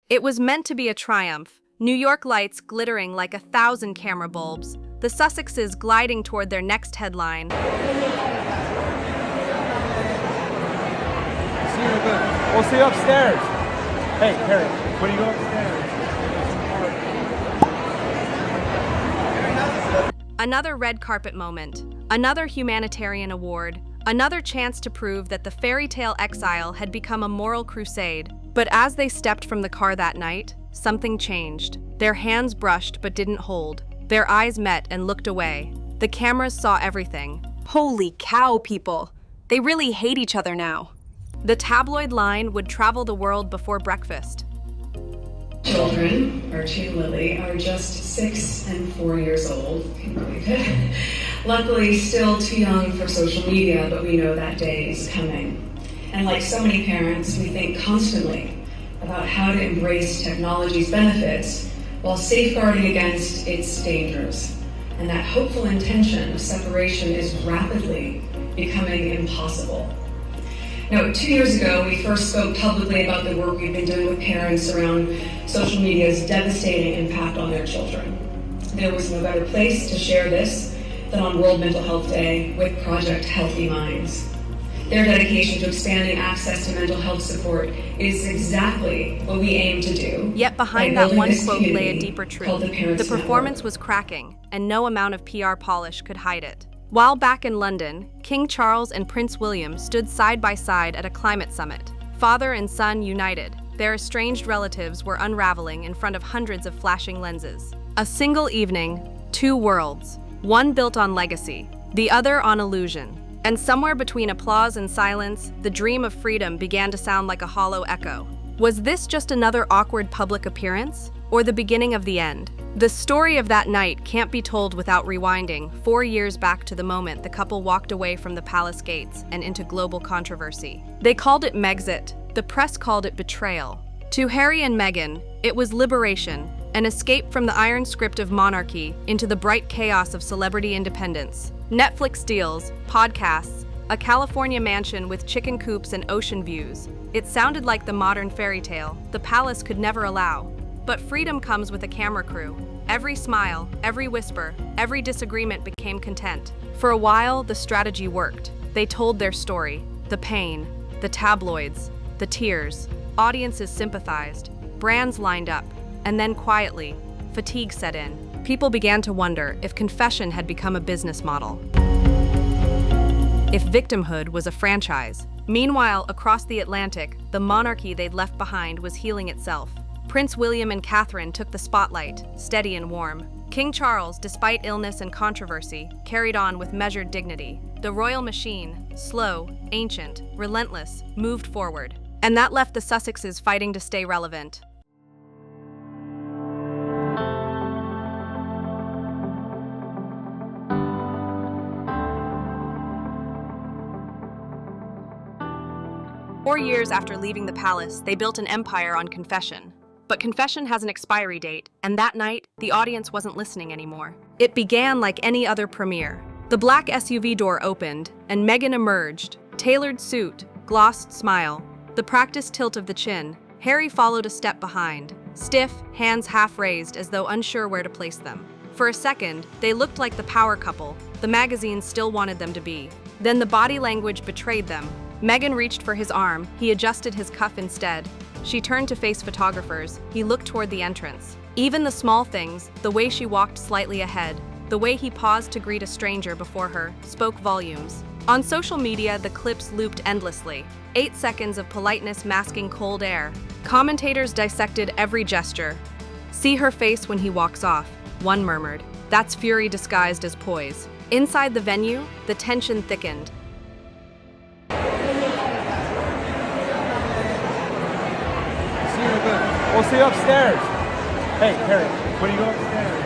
It was meant to be a triumph. New York lights glittering like 1,000 camera bulbs. The Sussexes gliding toward their next headline. See you in a bit. We'll see you upstairs. Hey, Harry, when you go upstairs. Another red carpet moment. Another humanitarian award. Another chance to prove that the fairy tale exile had become a moral crusade. But as they stepped from the car that night, something changed. Their hands brushed but didn't hold. Their eyes met and looked away. The cameras saw everything. Holy cow, people. They really hate each other now. The tabloid line would travel the world before breakfast. Children, our two Lily, are just 6 and 4 years old. Can you believe it? Luckily, still too young for social media, but we know that day is coming. And like so many parents, we think constantly about how to embrace technology's benefits while safeguarding against its dangers. And that hopeful intention of separation is rapidly becoming impossible. Now, 2 years ago, we first spoke publicly about the work we've been doing with parents around social media's devastating impact on their children. There was no better place to share this than on World Mental Health Day with Project Healthy Minds. Their dedication to expanding access to mental health support is exactly what we aim to do. Yet behind that one quote lay a deeper truth. The performance was cracking, and no amount of PR polish could hide it. While back in London, King Charles and Prince William stood side by side at a climate summit. Father and son united. Their estranged relatives were unraveling in front of hundreds of flashing lenses. A single evening, two worlds. One built on legacy, the other on illusion. And somewhere between applause and silence, the dream of freedom began to sound like a hollow echo. Was this just another awkward public appearance, or the beginning of the end? The story of that night can't be told without rewinding 4 years back to the moment the couple walked away from the palace gates and into global controversy. They called it Megxit. The press called it betrayal. To Harry and Meghan, it was liberation, an escape from the iron script of monarchy into the bright chaos of celebrity independence. Netflix deals, podcasts, a California mansion with chicken coops and ocean views. It sounded like the modern fairy tale the palace could never allow. But freedom comes with a camera crew. Every smile, every whisper, every disagreement became content. For a while, the strategy worked. They told their story, the pain, the tabloids, the tears. Audiences sympathized, brands lined up, and then quietly, fatigue set in. People began to wonder if confession had become a business model. If victimhood was a franchise. Meanwhile, across the Atlantic, the monarchy they'd left behind was healing itself. Prince William and Catherine took the spotlight, steady and warm. King Charles, despite illness and controversy, carried on with measured dignity. The royal machine, slow, ancient, relentless, moved forward. And that left the Sussexes fighting to stay relevant. Four years after leaving the palace, they built an empire on confession. But confession has an expiry date, and that night, the audience wasn't listening anymore. It began like any other premiere. The black SUV door opened, and Meghan emerged. Tailored suit, glossed smile, the practiced tilt of the chin. Harry followed a step behind, stiff, hands half raised as though unsure where to place them. For a second, they looked like the power couple the magazines still wanted them to be. Then the body language betrayed them. Meghan reached for his arm, he adjusted his cuff instead. She turned to face photographers, he looked toward the entrance. Even the small things, the way she walked slightly ahead, the way he paused to greet a stranger before her, spoke volumes. On social media, the clips looped endlessly. 8 seconds of politeness masking cold air. Commentators dissected every gesture. "See her face when he walks off," one murmured. "That's fury disguised as poise." Inside the venue, the tension thickened. We'll see you upstairs. Hey, Harry, when you go upstairs.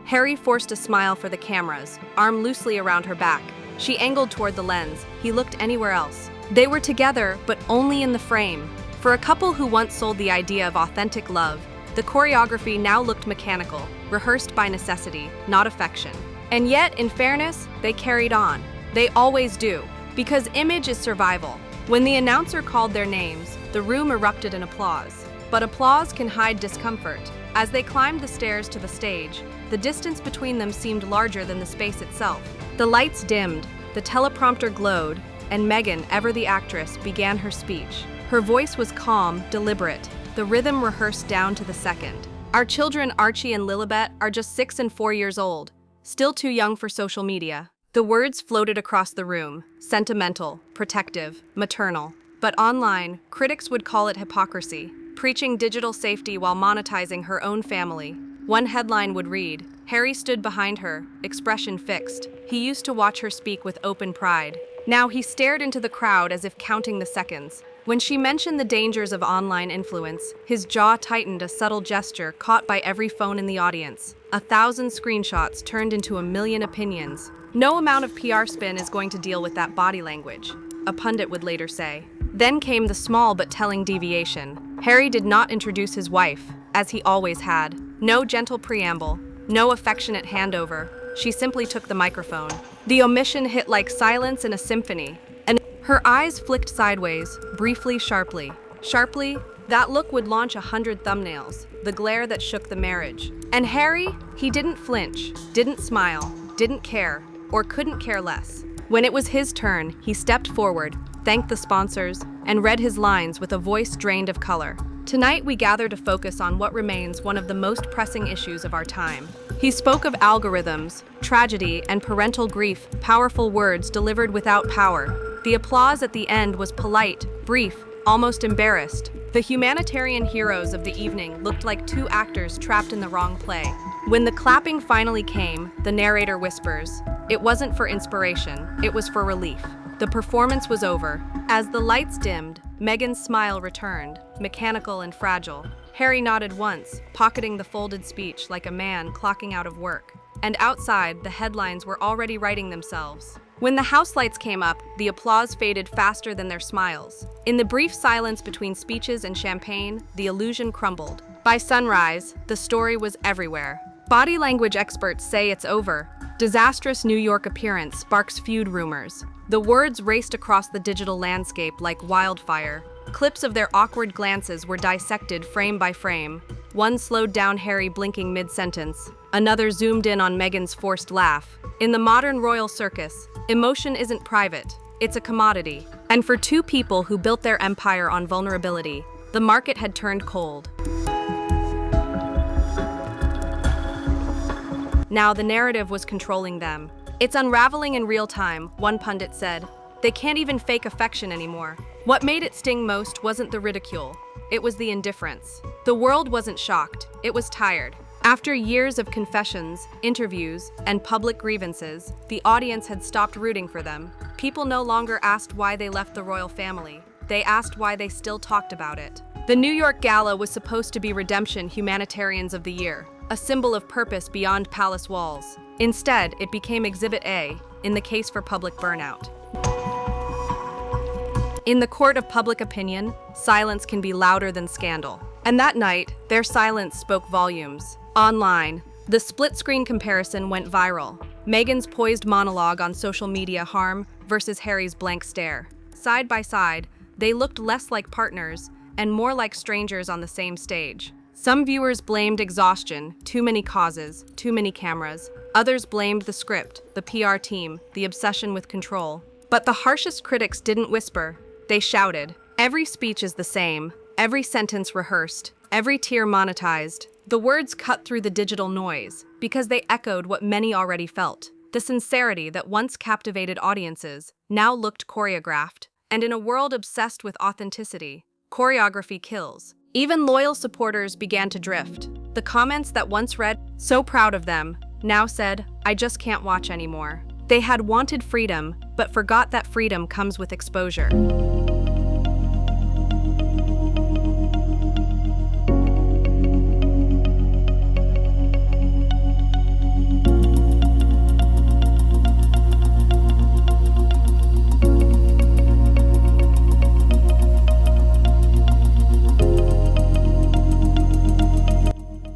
Harry forced a smile for the cameras, arm loosely around her back. She angled toward the lens. He looked anywhere else. They were together, but only in the frame. For a couple who once sold the idea of authentic love, the choreography now looked mechanical, rehearsed by necessity, not affection. And yet, in fairness, they carried on. They always do. Because image is survival. When the announcer called their names, the room erupted in applause. But applause can hide discomfort. As they climbed the stairs to the stage, the distance between them seemed larger than the space itself. The lights dimmed, the teleprompter glowed, and Meghan, ever the actress, began her speech. Her voice was calm, deliberate, the rhythm rehearsed down to the second. Our children, Archie and Lilibet, are just 6 and 4 years old, still too young for social media. The words floated across the room, sentimental, protective, maternal. But online, critics would call it hypocrisy, preaching digital safety while monetizing her own family. One headline would read, "Harry stood behind her, expression fixed. He used to watch her speak with open pride. Now he stared into the crowd as if counting the seconds." When she mentioned the dangers of online influence, his jaw tightened, a subtle gesture caught by every phone in the audience. 1,000 screenshots turned into 1,000,000 opinions. No amount of PR spin is going to deal with that body language, a pundit would later say. Then came the small but telling deviation. Harry did not introduce his wife, as he always had. No gentle preamble, no affectionate handover. She simply took the microphone. The omission hit like silence in a symphony, and her eyes flicked sideways, briefly, sharply. Sharply, that look would launch 100 thumbnails, the glare that shook the marriage. And Harry, he didn't flinch, didn't smile, didn't care, or couldn't care less. When it was his turn, he stepped forward, thanked the sponsors, and read his lines with a voice drained of color. Tonight we gather to focus on what remains one of the most pressing issues of our time. He spoke of algorithms, tragedy, and parental grief, powerful words delivered without power. The applause at the end was polite, brief, almost embarrassed. The humanitarian heroes of the evening looked like two actors trapped in the wrong play. When the clapping finally came, the narrator whispers, "It wasn't for inspiration, it was for relief." The performance was over. As the lights dimmed, Meghan's smile returned, mechanical and fragile. Harry nodded once, pocketing the folded speech like a man clocking out of work. And outside, the headlines were already writing themselves. When the house lights came up, the applause faded faster than their smiles. In the brief silence between speeches and champagne, the illusion crumbled. By sunrise, the story was everywhere. Body language experts say it's over. Disastrous New York appearance sparks feud rumors. The words raced across the digital landscape like wildfire. Clips of their awkward glances were dissected frame by frame. One slowed down Harry blinking mid-sentence. Another zoomed in on Meghan's forced laugh. In the modern royal circus, emotion isn't private, it's a commodity. And for two people who built their empire on vulnerability, the market had turned cold. Now the narrative was controlling them. "It's unraveling in real time," one pundit said. "They can't even fake affection anymore." What made it sting most wasn't the ridicule, it was the indifference. The world wasn't shocked, it was tired. After years of confessions, interviews, and public grievances, the audience had stopped rooting for them. People no longer asked why they left the royal family. They asked why they still talked about it. The New York Gala was supposed to be Redemption Humanitarians of the Year, a symbol of purpose beyond palace walls. Instead, it became Exhibit A, in the case for public burnout. In the court of public opinion, silence can be louder than scandal. And that night, their silence spoke volumes. Online, the split-screen comparison went viral. Meghan's poised monologue on social media harm versus Harry's blank stare. Side by side, they looked less like partners and more like strangers on the same stage. Some viewers blamed exhaustion, too many causes, too many cameras. Others blamed the script, the PR team, the obsession with control. But the harshest critics didn't whisper, they shouted. Every speech is the same, every sentence rehearsed, every tear monetized. The words cut through the digital noise because they echoed what many already felt. The sincerity that once captivated audiences now looked choreographed. And in a world obsessed with authenticity, choreography kills. Even loyal supporters began to drift. The comments that once read, "So proud of them," now said, "I just can't watch anymore." They had wanted freedom, but forgot that freedom comes with exposure.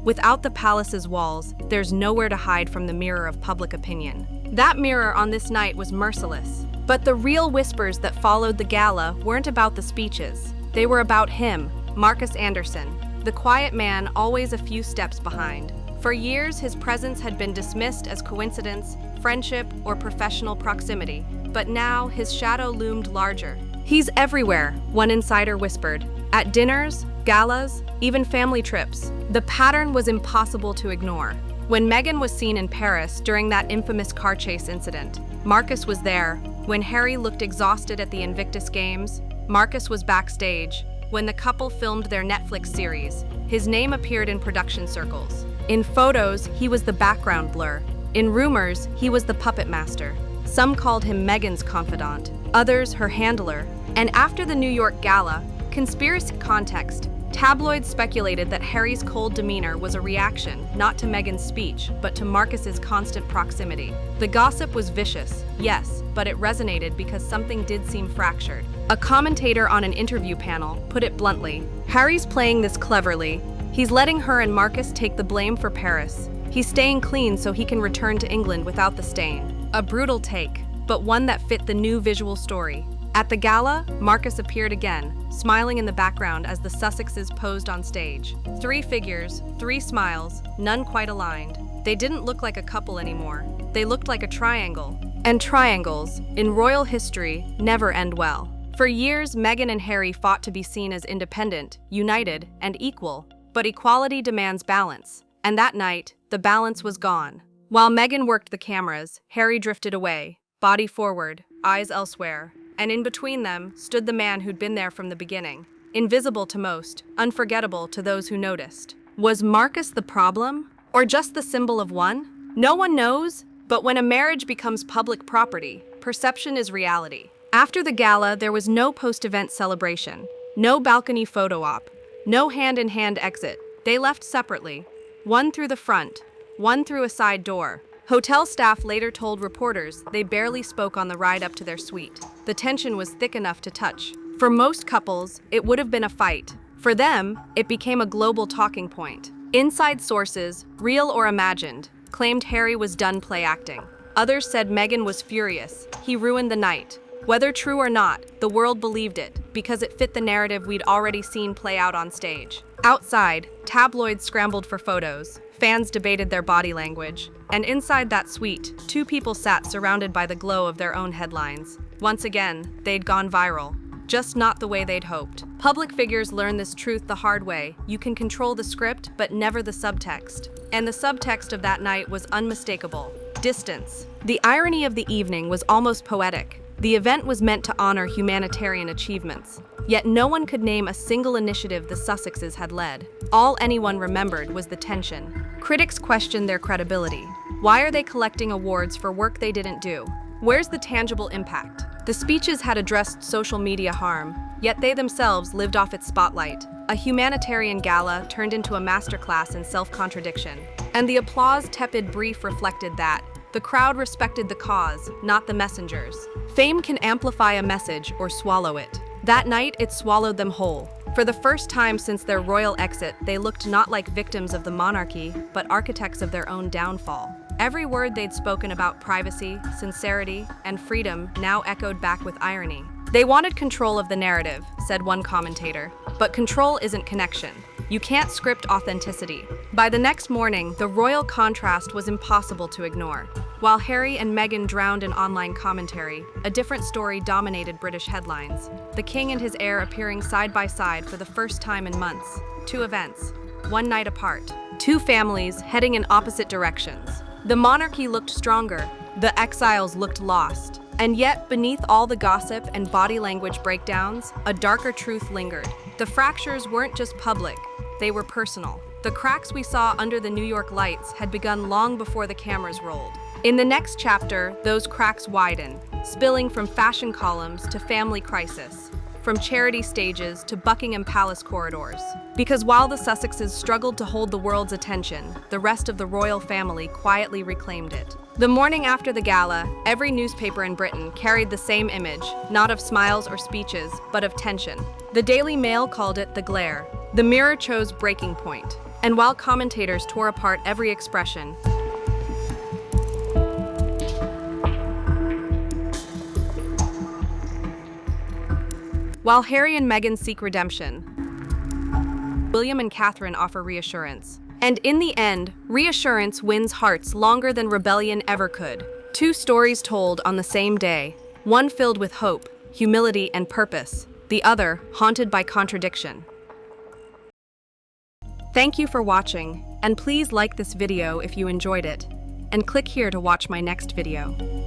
Without the palace's walls, there's nowhere to hide from the mirror of public opinion. That mirror on this night was merciless. But the real whispers that followed the gala weren't about the speeches. They were about him, Marcus Anderson, the quiet man always a few steps behind. For years, his presence had been dismissed as coincidence, friendship, or professional proximity. But now, his shadow loomed larger. He's everywhere, one insider whispered. At dinners, galas, even family trips. The pattern was impossible to ignore. When Meghan was seen in Paris during that infamous car chase incident, Marcus was there. When Harry looked exhausted at the Invictus Games, Marcus was backstage. When the couple filmed their Netflix series, his name appeared in production circles. In photos, he was the background blur. In rumors, he was the puppet master. Some called him Meghan's confidant, others her handler. And after the New York gala, conspiracy context, tabloids speculated that Harry's cold demeanor was a reaction not to Meghan's speech, but to Marcus's constant proximity. The gossip was vicious, yes, but it resonated because something did seem fractured. A commentator on an interview panel put it bluntly, "Harry's playing this cleverly. He's letting her and Marcus take the blame for Paris. He's staying clean so he can return to England without the stain." A brutal take, but one that fit the new visual story. At the gala, Marcus appeared again, smiling in the background as the Sussexes posed on stage. 3 figures, 3 smiles, none quite aligned. They didn't look like a couple anymore. They looked like a triangle. And triangles, in royal history, never end well. For years, Meghan and Harry fought to be seen as independent, united, and equal. But equality demands balance. And that night, the balance was gone. While Meghan worked the cameras, Harry drifted away, body forward, eyes elsewhere. And in between them stood the man who'd been there from the beginning. Invisible to most, unforgettable to those who noticed. Was Marcus the problem? Or just the symbol of one? No one knows, but when a marriage becomes public property, perception is reality. After the gala, there was no post-event celebration, no balcony photo op, no hand-in-hand exit. They left separately, one through the front, one through a side door. Hotel staff later told reporters they barely spoke on the ride up to their suite. The tension was thick enough to touch. For most couples, it would have been a fight. For them, it became a global talking point. Inside sources, real or imagined, claimed Harry was done play acting. Others said Meghan was furious. He ruined the night. Whether true or not, the world believed it, because it fit the narrative we'd already seen play out on stage. Outside, tabloids scrambled for photos. Fans debated their body language. And inside that suite, 2 people sat surrounded by the glow of their own headlines. Once again, they'd gone viral. Just not the way they'd hoped. Public figures learn this truth the hard way. You can control the script, but never the subtext. And the subtext of that night was unmistakable. Distance. The irony of the evening was almost poetic. The event was meant to honor humanitarian achievements. Yet no one could name a single initiative the Sussexes had led. All anyone remembered was the tension. Critics questioned their credibility. Why are they collecting awards for work they didn't do? Where's the tangible impact? The speeches had addressed social media harm, yet they themselves lived off its spotlight. A humanitarian gala turned into a masterclass in self-contradiction. And the applause-tepid brief reflected that. The crowd respected the cause, not the messengers. Fame can amplify a message or swallow it. That night, it swallowed them whole. For the first time since their royal exit, they looked not like victims of the monarchy, but architects of their own downfall. Every word they'd spoken about privacy, sincerity, and freedom now echoed back with irony. They wanted control of the narrative, said one commentator, but control isn't connection. You can't script authenticity. By the next morning, the royal contrast was impossible to ignore. While Harry and Meghan drowned in online commentary, a different story dominated British headlines. The king and his heir appearing side by side for the first time in months. 2 events, one night apart. 2 families heading in opposite directions. The monarchy looked stronger. The exiles looked lost. And yet, beneath all the gossip and body language breakdowns, a darker truth lingered. The fractures weren't just public, they were personal. The cracks we saw under the New York lights had begun long before the cameras rolled. In the next chapter, those cracks widen, spilling from fashion columns to family crisis, from charity stages to Buckingham Palace corridors. Because while the Sussexes struggled to hold the world's attention, the rest of the royal family quietly reclaimed it. The morning after the gala, every newspaper in Britain carried the same image, not of smiles or speeches, but of tension. The Daily Mail called it the glare. The Mirror chose breaking point. And while commentators tore apart every expression, While Harry and Meghan seek redemption, William and Catherine offer reassurance. And in the end, reassurance wins hearts longer than rebellion ever could. Two stories told on the same day, one filled with hope, humility, and purpose, the other haunted by contradiction. Thank you for watching, and please like this video if you enjoyed it, and click here to watch my next video.